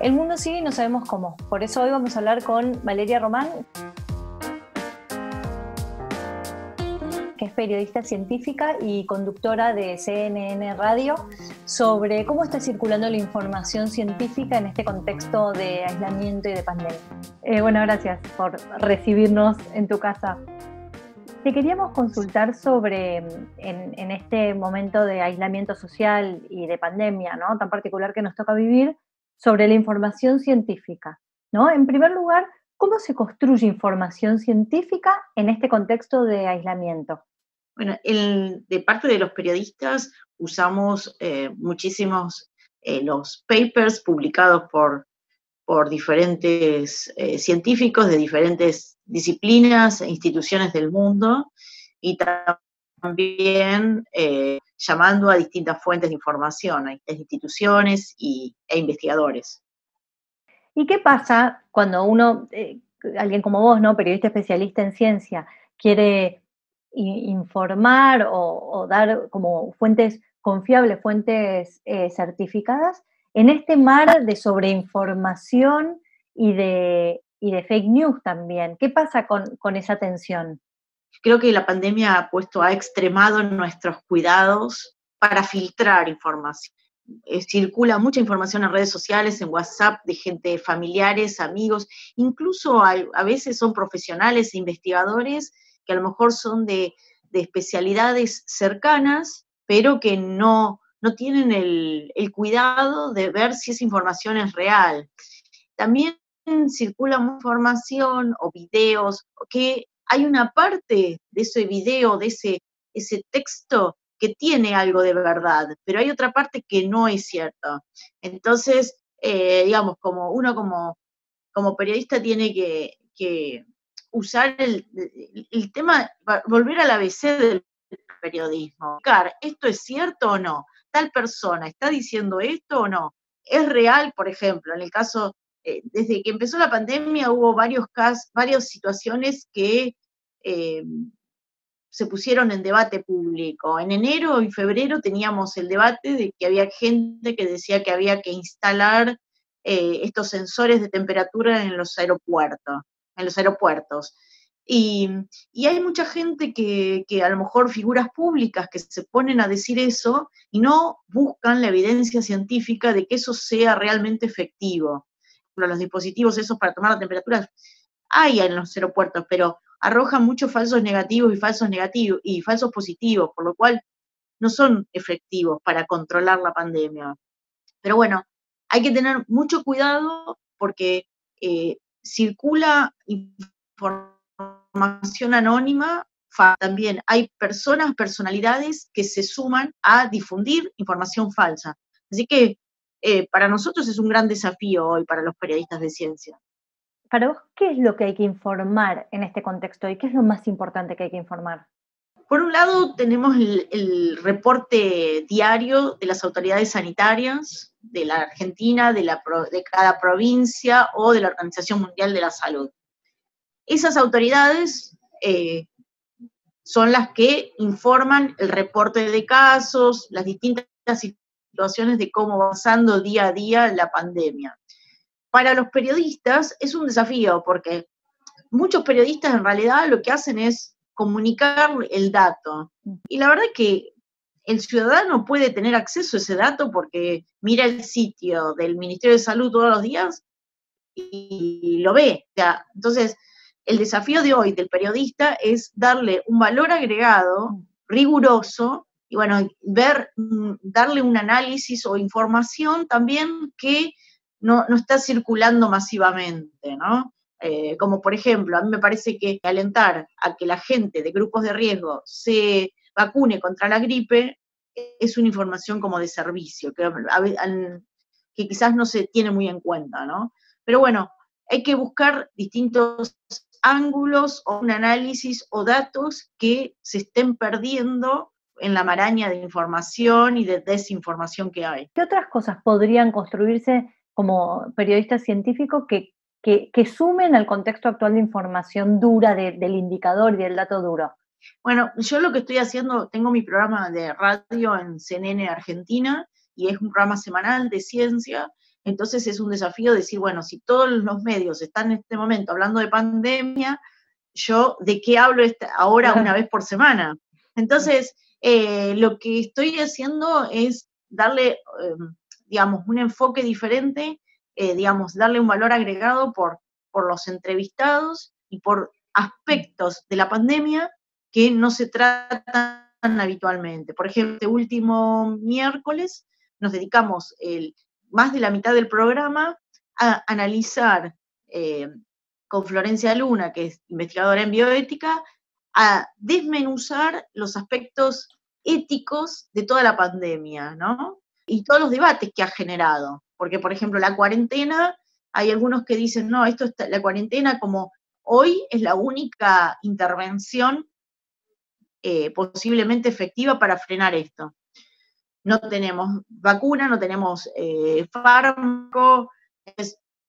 El mundo sigue y no sabemos cómo. Por eso hoy vamos a hablar con Valeria Román, que es periodista científica y conductora de CNN Radio, sobre cómo está circulando la información científica en este contexto de aislamiento y de pandemia. Bueno, gracias por recibirnos en tu casa. Te queríamos consultar sobre, en este momento de aislamiento social y de pandemia, ¿no?, tan particular que nos toca vivir, sobre la información científica, ¿no? En primer lugar, ¿cómo se construye información científica en este contexto de aislamiento? Bueno, de parte de los periodistas usamos muchísimos los papers publicados por diferentes científicos de diferentes disciplinas e instituciones del mundo, y también llamando a distintas fuentes de información, a instituciones e investigadores. ¿Y qué pasa cuando uno, alguien como vos, ¿no?, periodista especialista en ciencia, quiere informar o dar como fuentes confiables, fuentes certificadas, en este mar de sobreinformación y de fake news también? ¿Qué pasa con esa tensión? Creo que la pandemia ha extremado nuestros cuidados para filtrar información. Circula mucha información en redes sociales, en WhatsApp, de gente, familiares, amigos, incluso a veces son profesionales e investigadores que a lo mejor son de especialidades cercanas, pero que no tienen el cuidado de ver si esa información es real. También circula mucha información o videos que hay una parte de ese video, de ese texto, que tiene algo de verdad, pero hay otra parte que no es cierta. Entonces, digamos, como periodista tiene que usar el tema, volver al ABC del periodismo. ¿Esto es cierto o no? ¿Tal persona está diciendo esto o no? ¿Es real? Por ejemplo, en el caso, desde que empezó la pandemia hubo varias situaciones que se pusieron en debate público. En enero y febrero teníamos el debate de que había gente que decía que había que instalar estos sensores de temperatura en los aeropuertos. Y hay mucha gente que a lo mejor, figuras públicas, que se ponen a decir eso y no buscan la evidencia científica de que eso sea realmente efectivo. Los dispositivos esos para tomar la temperatura hay en los aeropuertos, pero arrojan muchos falsos negativos y falsos positivos, por lo cual no son efectivos para controlar la pandemia. Pero bueno, hay que tener mucho cuidado porque circula información anónima. También hay personalidades que se suman a difundir información falsa. Así que para nosotros es un gran desafío hoy, para los periodistas de ciencia. Para vos, ¿qué es lo que hay que informar en este contexto y qué es lo más importante que hay que informar? Por un lado, tenemos el reporte diario de las autoridades sanitarias de la Argentina, de cada provincia o de la Organización Mundial de la Salud. Esas autoridades son las que informan el reporte de casos, las distintas situaciones de cómo va avanzando día a día la pandemia. Para los periodistas es un desafío, porque muchos periodistas en realidad lo que hacen es comunicar el dato. Y la verdad es que el ciudadano puede tener acceso a ese dato porque mira el sitio del Ministerio de Salud todos los días y lo ve. O sea, entonces, el desafío de hoy del periodista es darle un valor agregado, riguroso, y bueno, darle un análisis o información también que no está circulando masivamente, ¿no? Como por ejemplo, a mí me parece que alentar a que la gente de grupos de riesgo se vacune contra la gripe es una información como de servicio, que quizás no se tiene muy en cuenta, ¿no? Pero bueno, hay que buscar distintos ángulos o un análisis o datos que se estén perdiendo en la maraña de información y de desinformación que hay. ¿Qué otras cosas podrían construirse como periodista científico que sumen al contexto actual de información dura del indicador y del dato duro? Bueno, yo lo que estoy haciendo, tengo mi programa de radio en CNN Argentina, y es un programa semanal de ciencia, Entonces es un desafío decir, bueno, si todos los medios están en este momento hablando de pandemia, yo de qué hablo ahora una vez por semana. Entonces, lo que estoy haciendo es darle, digamos, un enfoque diferente, digamos, darle un valor agregado por los entrevistados y por aspectos de la pandemia que no se tratan habitualmente. Por ejemplo, este último miércoles nos dedicamos más de la mitad del programa a analizar con Florencia Luna, que es investigadora en bioética, a desmenuzar los aspectos éticos de toda la pandemia, ¿no? Y todos los debates que ha generado. Porque, por ejemplo, la cuarentena, hay algunos que dicen, no, la cuarentena como hoy es la única intervención posiblemente efectiva para frenar esto. No tenemos vacuna, no tenemos fármaco,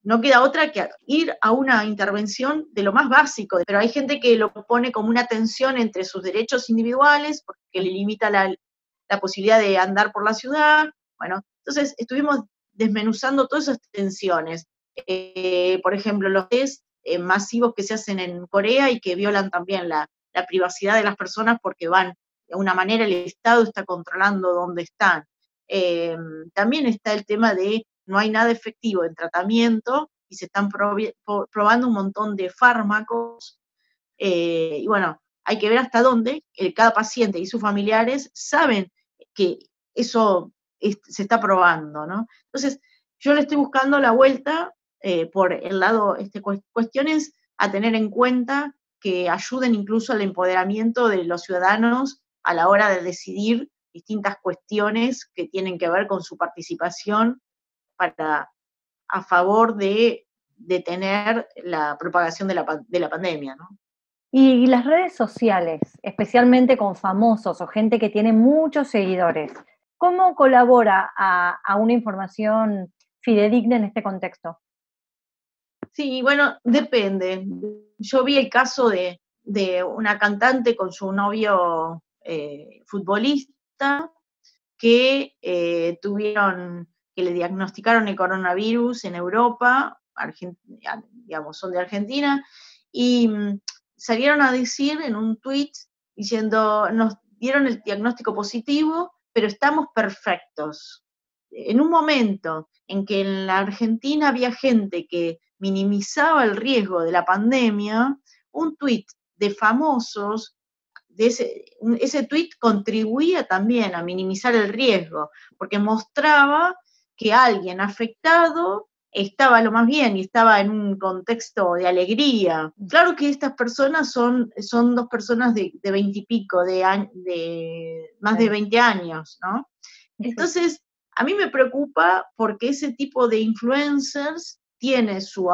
no queda otra que ir a una intervención de lo más básico, pero hay gente que lo pone como una tensión entre sus derechos individuales, porque le limita la posibilidad de andar por la ciudad. Bueno, entonces estuvimos desmenuzando todas esas tensiones. Por ejemplo, los test masivos que se hacen en Corea y que violan también la privacidad de las personas porque van, de alguna manera el Estado está controlando dónde están. También está el tema de no hay nada efectivo en tratamiento y se están probando un montón de fármacos. Y bueno, hay que ver hasta dónde cada paciente y sus familiares saben que eso se está probando, ¿no? Entonces, yo le estoy buscando la vuelta por el lado, cuestiones a tener en cuenta que ayuden incluso al empoderamiento de los ciudadanos a la hora de decidir distintas cuestiones que tienen que ver con su participación a favor de detener la propagación de la pandemia, ¿no? Y las redes sociales, especialmente con famosos o gente que tiene muchos seguidores, ¿cómo colabora a una información fidedigna en este contexto? Sí, bueno, depende. Yo vi el caso de una cantante con su novio futbolista que que le diagnosticaron el coronavirus en Europa, digamos, son de Argentina, y salieron a decir en un tuit diciendo, nos dieron el diagnóstico positivo, pero estamos perfectos. En un momento en que en la Argentina había gente que minimizaba el riesgo de la pandemia, un tuit de famosos, ese tuit contribuía también a minimizar el riesgo, porque mostraba que alguien afectado estaba lo más bien y estaba en un contexto de alegría. Claro que estas personas son dos personas de 20 y pico, de más de 20 años, ¿no? Entonces, a mí me preocupa porque ese tipo de influencers tiene su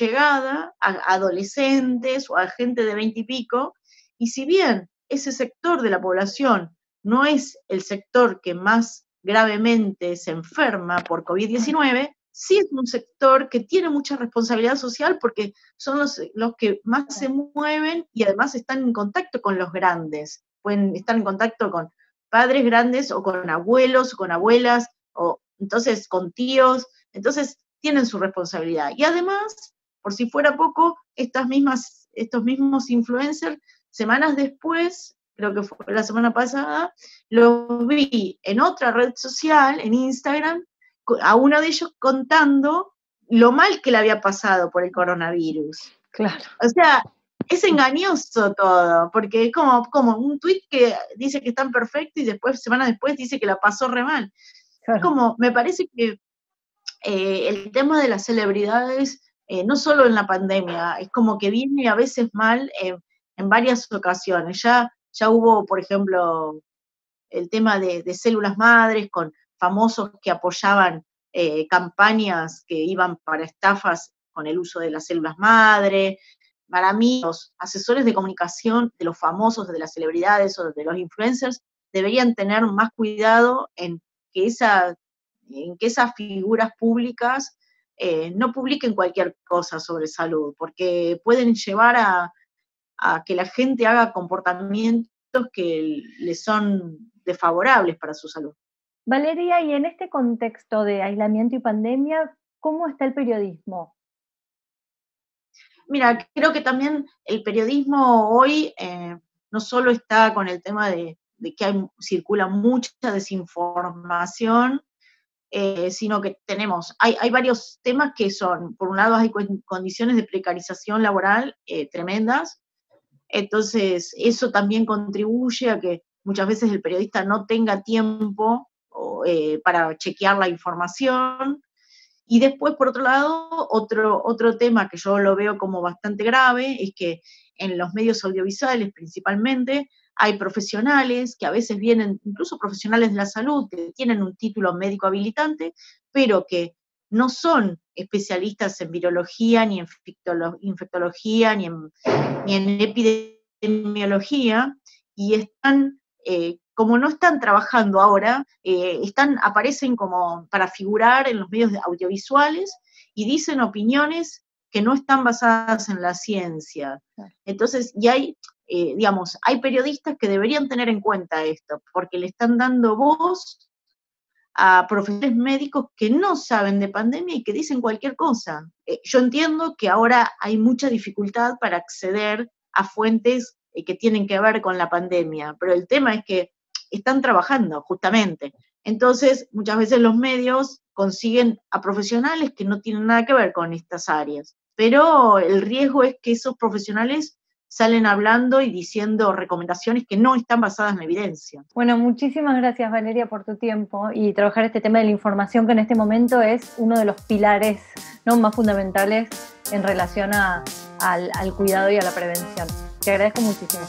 llegada a adolescentes o a gente de 20 y pico, y si bien ese sector de la población no es el sector que más gravemente se enferma por COVID-19, sí es un sector que tiene mucha responsabilidad social porque son los que más se mueven y además están en contacto con los grandes, pueden estar en contacto con padres grandes o con abuelos o con abuelas, o entonces con tíos, entonces tienen su responsabilidad. Y además, por si fuera poco, estos mismos influencers, semanas después, creo que fue la semana pasada, los vi en otra red social, en Instagram, a uno de ellos contando lo mal que le había pasado por el coronavirus. Claro. O sea, es engañoso todo, porque es como un tuit que dice que están perfectos y después, semanas después, dice que la pasó re mal. Claro. Es como, me parece que el tema de las celebridades, no solo en la pandemia, es como que viene a veces mal en varias ocasiones. Ya hubo, por ejemplo, el tema de células madres con famosos que apoyaban campañas que iban para estafas con el uso de las células madre. Para mí, los asesores de comunicación de los famosos, de las celebridades o de los influencers deberían tener más cuidado en que esas figuras públicas no publiquen cualquier cosa sobre salud, porque pueden llevar a que la gente haga comportamientos que le son desfavorables para su salud. Valeria, y en este contexto de aislamiento y pandemia, ¿cómo está el periodismo? Mira, creo que también el periodismo hoy no solo está con el tema de que circula mucha desinformación, sino que hay varios temas que son, por un lado hay condiciones de precarización laboral tremendas, entonces eso también contribuye a que muchas veces el periodista no tenga tiempo para chequear la información. Y después, por otro lado, otro tema que yo lo veo como bastante grave es que en los medios audiovisuales principalmente hay profesionales que a veces vienen, incluso profesionales de la salud, que tienen un título médico habilitante, pero que no son especialistas en virología, ni en infectología, ni en epidemiología, y están como no están trabajando ahora, aparecen como para figurar en los medios audiovisuales y dicen opiniones que no están basadas en la ciencia. Entonces, hay periodistas que deberían tener en cuenta esto, porque le están dando voz a profesionales médicos que no saben de pandemia y que dicen cualquier cosa. Yo entiendo que ahora hay mucha dificultad para acceder a fuentes que tienen que ver con la pandemia, pero el tema es que están trabajando justamente. Entonces, muchas veces los medios consiguen a profesionales que no tienen nada que ver con estas áreas, pero el riesgo es que esos profesionales salen hablando y diciendo recomendaciones que no están basadas en evidencia. Bueno, muchísimas gracias, Valeria, por tu tiempo y trabajar este tema de la información, que en este momento es uno de los pilares, ¿no?, más fundamentales en relación al cuidado y a la prevención. Te agradezco muchísimo.